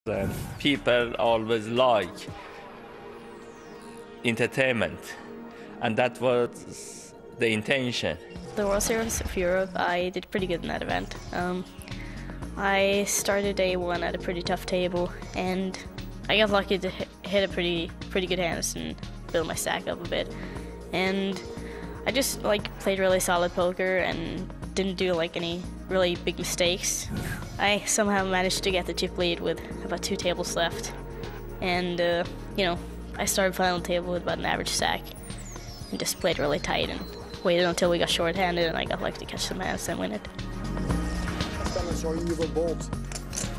And people always like entertainment, and that was the intention. The World Series of Europe, I did pretty good in that event. I started day one at a pretty tough table, and I got lucky to hit a pretty good hands and build my stack up a bit. And I just played really solid poker and didn't do any really big mistakes. I somehow managed to get the chip lead with about 2 tables left, and I started final table with about an average stack, and just played really tight and waited until we got short-handed, and I got lucky to catch some hands and win it. So you were bold,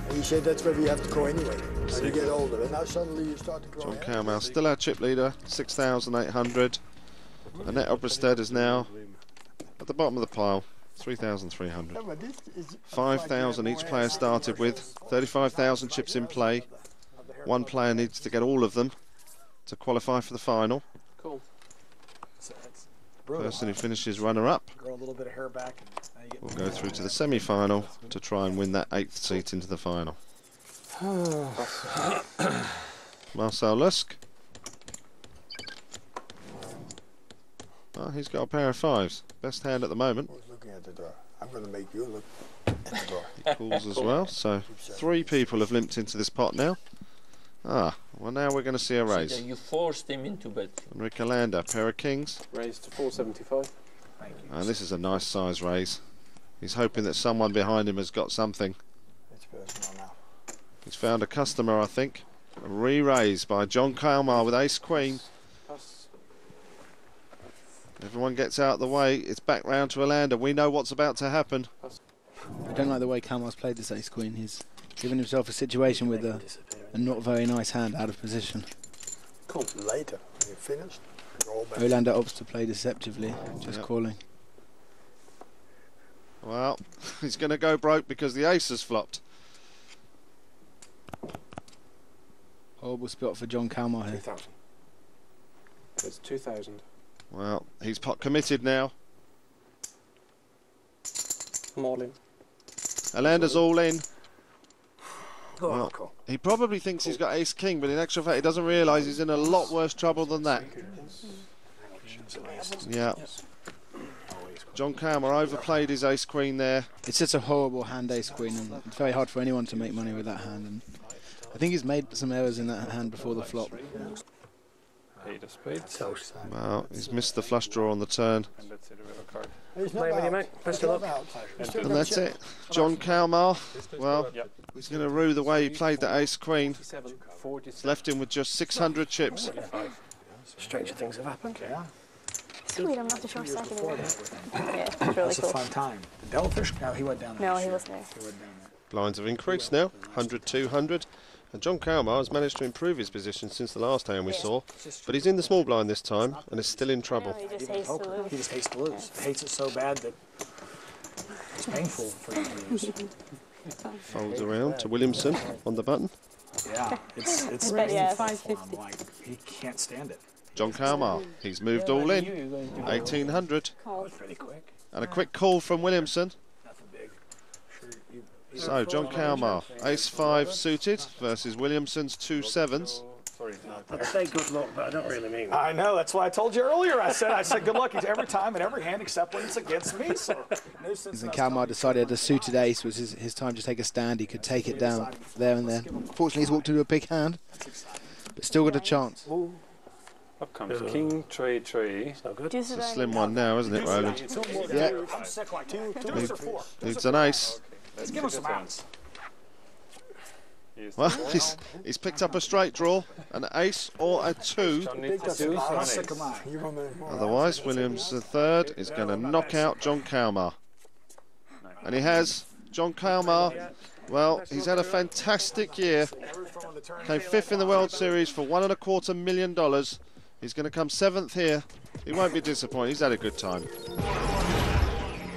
and you said that's where we have to go anyway. As you get older, and now suddenly you start to grow. John Cowmell, still our chip leader, 6,800. Annette Obrestead is now at the bottom of the pile, 3,300. 5,000 each player started with, 35,000 chips in play. One player needs to get all of them to qualify for the final. Cool. Person who finishes runner-up Grow a little bit of hair back and will go through to the semi-final to try and win that 8th seat into the final. Marcel Lusk. Oh, he's got a pair of 5s. Best hand at the moment. Looking at the door. I'm going to make you look at the door. He calls as well, so 3 people have limped into this pot now. Ah, well now we're going to see a raise. You forced him into bet. Enrique Landa, pair of kings. Raise to 475. Thank you. And this is a nice size raise. He's hoping that someone behind him has got something. It's personal now. He's found a customer, I think. A re-raise by John Cowmell with ace-queen. Everyone gets out of the way. It's back round to a lander. We know what's about to happen. I don't like the way Cowmell's played this ace-queen. He's given himself a situation with a not very nice hand out of position. Cool. Later, when you're finished, roll back. Olander opts to play deceptively, just calling. Well, he's going to go broke because the ace has flopped. Horrible spot for John Cowmell here. 2,000. It's 2,000. Well, he's pot committed now. I'm all in. Alander's all in. Oh, Well, cool. he probably thinks he's got ace-king, but in actual fact he doesn't realise he's in a lot worse trouble than that. Yeah. John Cowmell overplayed his ace-queen there. It's just a horrible hand ace-queen, and it's very hard for anyone to make money with that hand. And I think he's made some errors in that hand before the flop. 8 of spades. Well, he's missed the flush draw on the turn. And that's it, a river card. Play with you, mate. Best of luck. And that's it. John Cowmell, well, he's going to rue the way he played the ace-queen. 47. Left him with just 600 chips. Stranger things have happened. Yeah. Sweet, I'm not the short stack anymore. Yeah, it's really That's cool. a fun time. The Devilfish? No, he went down there. No, he wasn't there. He went down there. Blinds have increased now, 100, 200. And John Cowmell has managed to improve his position since the last hand we saw. But he's in the small blind this time and is still in trouble. He just hates to lose. He just hates to lose. He hates it so bad that it's painful for him to lose. Folds around to Williamson on the button. Yeah, it's Yeah. painful for him. Like, he can't stand it. John Cowmell, he's moved all in, 1,800. Pretty quick. And a quick call from Williamson. Nothing big. Sure, So John Cowmell, ace-5 suited versus Williamson's 2 7s. I say good luck, but I don't really mean it. I know, that's why I told you earlier. I said good luck every time and every hand except when it's against me. So no sense And in us Cowmell coming. decided a suited ace was his time to take a stand. He could take it down there and then. Fortunately, he's walked into a big hand, but still got a chance. Up comes King, trade, trade. No good. Juice It's it a right slim now. one now, isn't it, Roland? Yeah. I'm sick like two or four. Needs an ace. Let's give him some outs. Well, he's picked up a straight draw, an ace or a 2. Big doesn't I'm sick of mine. You run more. Otherwise, Williams III is going to knock out John Cowmell. And he has. John Cowmell, well, he's had a fantastic year. Came 5th in the World Series for $1.25 million. He's going to come 7th here. He won't be disappointed. He's had a good time.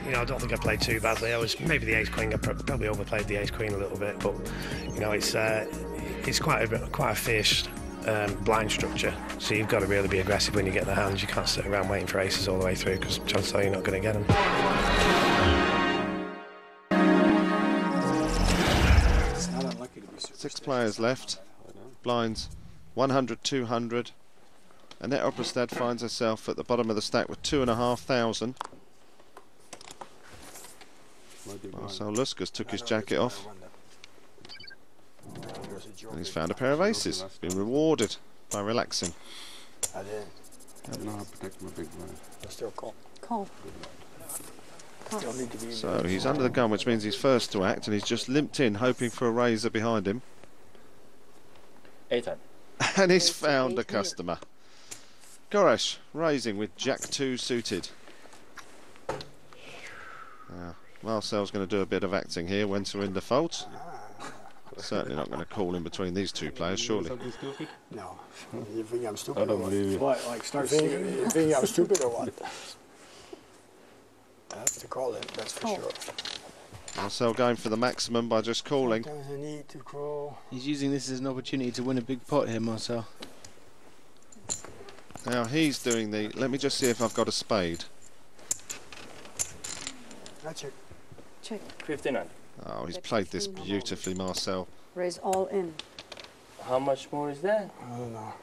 You know, I don't think I played too badly. I was maybe the ace queen. I probably overplayed the ace queen a little bit, but you know, it's quite a fierce blind structure. So you've got to really be aggressive when you get the hands. You can't sit around waiting for aces all the way through because chances are you're not going to get them. It's not unlucky to be 6 players left. Blinds 100, 200. Annette Obrestad finds herself at the bottom of the stack with 2,500. Marcel Luskas took his jacket off. And he's found a pair of aces. Been rewarded by relaxing. I did. Still call. Call. Still need to be. So he's under the gun, which means he's first to act, and he's just limped in, hoping for a razor behind him. 8. And he's found a customer. Koresh raising with Jack 2 suited. Marcel's going to do a bit of acting here when Surinder folds. Certainly not going to call in between these two players, surely. No. You think I'm stupid? I don't believe it. What, like start singing? You think I'm stupid or what? I have to call it, that's for sure. Marcel going for the maximum by just calling. Sometimes I need to call. He's using this as an opportunity to win a big pot here, Marcel. Now he's doing the... Let me just see if I've got a spade. That's it. Check. 59. Oh, he's played this beautifully, Marcel. Raise all in. How much more is that? I don't know.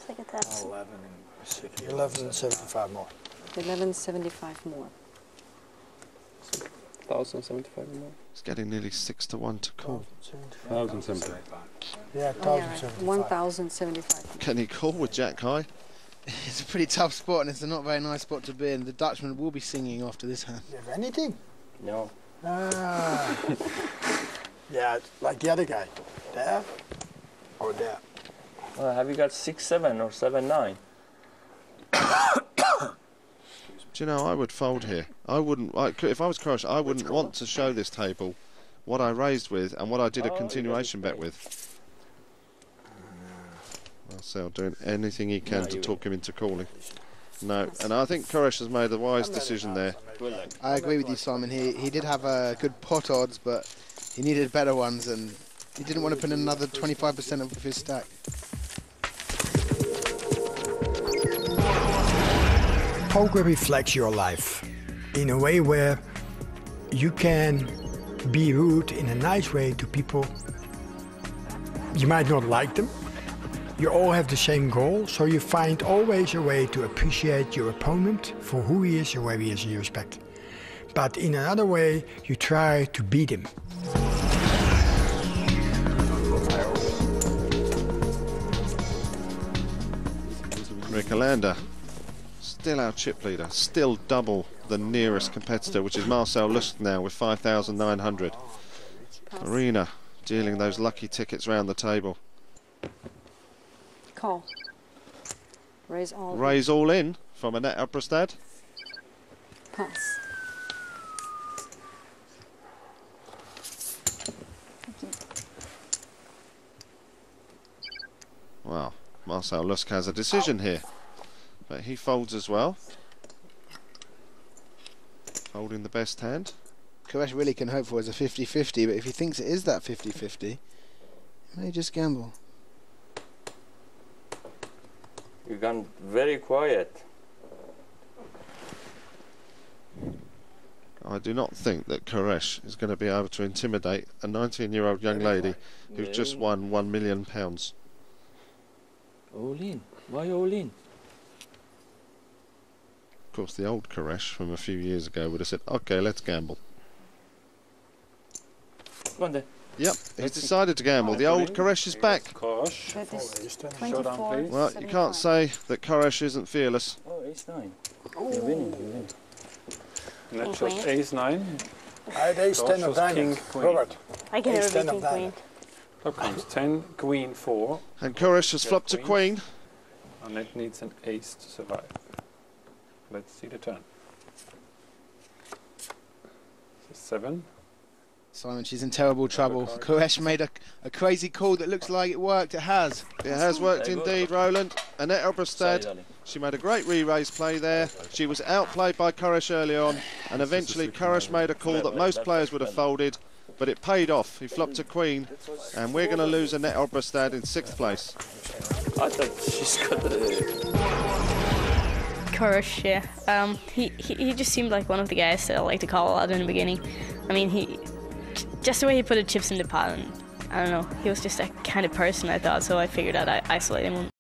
Look at that. 11.75 more. 11.75 more. 1,075 more. He's getting nearly 6 to 1 to call. 1,075. Yeah, Oh, yeah, 1,075. 1,075. Can he call with Jack high? It's a pretty tough spot, and it's a not very nice spot to be in. The Dutchman will be singing after this hand. You have anything? No. Ah. Yeah, like the other guy. There or there. Well, have you got 6-7 or 7-9? Do you know, I would fold here. I wouldn't, if I was Koresh, I wouldn't want to show this table what I raised with and what I did a continuation bet with. Marcel doing anything he can to talk him into calling. No, and I think Koresh has made a wise decision there. I agree with you, Simon. He did have good pot odds, but he needed better ones, and he didn't want to put in another 25% of his stack. Poker reflects your life in a way where you can be rude in a nice way to people. You might not like them. You all have the same goal, so you find always a way to appreciate your opponent for who he is and where he is in your respect. But in another way, you try to beat him. Rick Alander, still our chip leader, still double the nearest competitor, which is Marcel Lusk now with 5,900. Arena dealing those lucky tickets round the table. Call. Raise all. Raise all in from Annette Obrestad. Pass. Well, Marcel Lusk has a decision here, but he folds as well. Folding the best hand. Koresh really can hope for is a 50-50, but if he thinks it is that 50-50, he may just gamble. You've gone very quiet. I do not think that Koresh is going to be able to intimidate a 19-year-old young lady who's just won £1 million. All in. Why all in? Of course, the old Koresh from a few years ago would have said, "Okay, let's gamble." Go on then. Yep, he's decided to gamble. The old Koresh is back. Kosh. That is Showdown, 24. please. Well, you can't say that Koresh isn't fearless. Oh, ace-9. You're winning, you win. Next shot, ace-9. I had ace 10 of Kosh was diamonds. king, queen. Robert. I can Ace never 10 be of king queen. diamonds. Top comes 10, queen 4. And Koresh has flopped to queen. And it needs an ace to survive. Let's see the turn. 7. Simon, she's in terrible trouble. Koresh made a crazy call that looks like it worked. It has. It has worked indeed, Roland. Annette Sorry, Obrestad, darling. she made a great re-raise play there. She was outplayed by Koresh early on, and eventually Koresh made a call that most players would have folded, but it paid off. He flopped to queen, and we're going to lose Annette Obrestad in 6th place. I thought she's got the... Koresh, yeah. He just seemed like one of the guys that I like to call a lot in the beginning. I mean, just the way he put the chips in the pot, and I don't know, he was just that kind of person, I thought, so I figured I'd isolate him